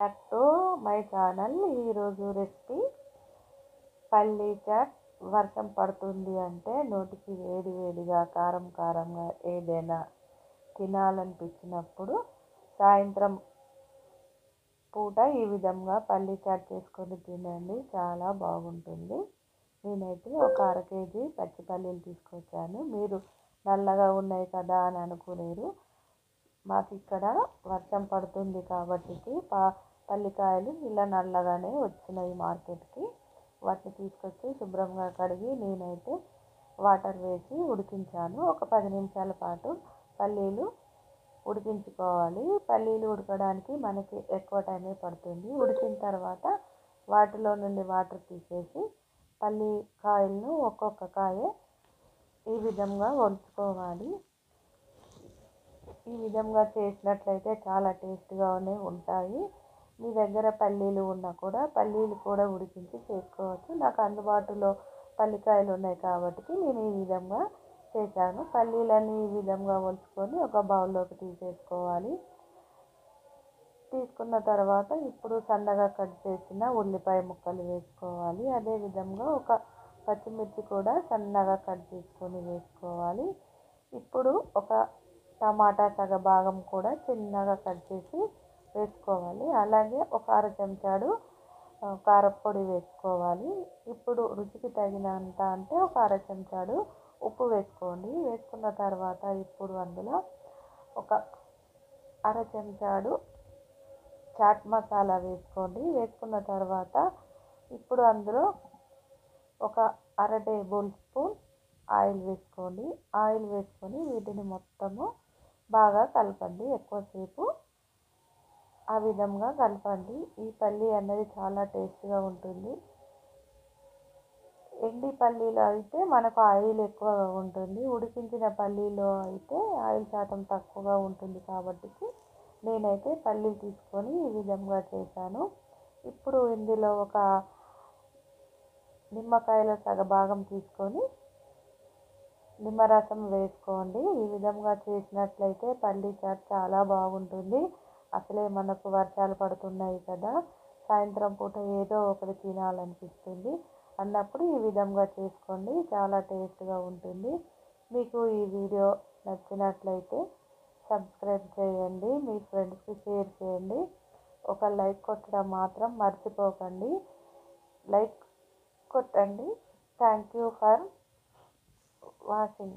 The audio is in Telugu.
Back to my channel. ఈరోజు రెసిపీ పల్లీ చాట్. వర్షం పడుతుంది అంటే నోటికి వేడి వేడిగా కారం కారంగా ఏదైనా తినాలనిపించినప్పుడు సాయంత్రం పూట ఈ విధంగా పల్లీ చాట్ చేసుకొని తినండి, చాలా బాగుంటుంది. నేనైతే ఒక అర కేజీ పచ్చి పల్లీలు తీసుకొచ్చాను. మీరు నల్లగా ఉన్నాయి కదా అని అనుకోలేరు. మాకు ఇక్కడ వర్షం పడుతుంది కాబట్టి పల్లికాయలు ఇలా నల్లగానే వచ్చినాయి మార్కెట్కి. వాటిని తీసుకొచ్చి శుభ్రంగా కడిగి నేనైతే వాటర్ వేసి ఉడికించాను. ఒక 10 నిమిషాల పాటు పల్లీలు ఉడికించుకోవాలి. పల్లీలు ఉడకడానికి మనకి ఎక్కువ టైమే పడుతుంది. ఉడికిన తర్వాత వాటిలో నుండి వాటర్ తీసేసి పల్లికాయలను ఒక్కొక్క కాయ ఈ విధంగా వంచుకోవాలి. ఈ విధంగా చేసినట్లయితే చాలా టేస్ట్గానే ఉంటాయి. మీ దగ్గర పల్లీలు ఉన్నా కూడా పల్లీలు కూడా ఉడికించి చేసుకోవచ్చు. నాకు అందుబాటులో పల్లికాయలు ఉన్నాయి కాబట్టి నేను ఈ విధంగా చేశాను. పల్లీలని ఈ విధంగా వంచుకొని ఒక బౌల్లోకి తీసేసుకోవాలి. తీసుకున్న తర్వాత ఇప్పుడు సన్నగా కట్ చేసిన ఉల్లిపాయ ముక్కలు వేసుకోవాలి. అదేవిధంగా ఒక పచ్చిమిర్చి కూడా సన్నగా కట్ చేసుకొని వేసుకోవాలి. ఇప్పుడు ఒక టమాటా సగభాగం కూడా చిన్నగా కట్ చేసి వేసుకోవాలి. అలాగే ఒక అర చెంచాడు కారపొడి వేసుకోవాలి. ఇప్పుడు రుచికి తగినంత అంటే ఒక అర చెంచాడు ఉప్పు వేసుకోండి. వేసుకున్న తర్వాత ఇప్పుడు అందులో ఒక అర చెంచాడు చాట్ మసాలా వేసుకోండి. వేసుకున్న తర్వాత ఇప్పుడు అందులో ఒక అర టేబుల్ స్పూన్ ఆయిల్ వేసుకోండి. ఆయిల్ వేసుకొని వీటిని మొత్తము బాగా కలపండి. ఎక్కువసేపు ఆ విధంగా కలపండి. ఈ పల్లి అనేది చాలా టేస్ట్గా ఉంటుంది. ఎండి పల్లీలో అయితే మనకు ఆయిల్ ఎక్కువగా ఉంటుంది. ఉడికించిన పల్లీలో అయితే ఆయిల్ శాతం తక్కువగా ఉంటుంది కాబట్టి నేనైతే పల్లీలు తీసుకొని ఈ విధంగా చేశాను. ఇప్పుడు ఇందులో ఒక నిమ్మకాయల సగభాగం తీసుకొని నిమ్మరసం వేసుకోండి. ఈ విధంగా చేసినట్లయితే పల్లీ చాట్ చాలా బాగుంటుంది. అసలే మనకు వర్షాలు పడుతున్నాయి కదా, సాయంత్రం పూట ఏదో ఒకటి తినాలనిపిస్తుంది అన్నప్పుడు ఈ విధంగా చేసుకోండి, చాలా టేస్ట్గా ఉంటుంది. మీకు ఈ వీడియో నచ్చినట్లయితే సబ్స్క్రైబ్ చేయండి, మీ ఫ్రెండ్స్కి షేర్ చేయండి. ఒక లైక్ కొట్టడం మాత్రం మర్చిపోకండి. లైక్ కొట్టండి. Thank you for watching.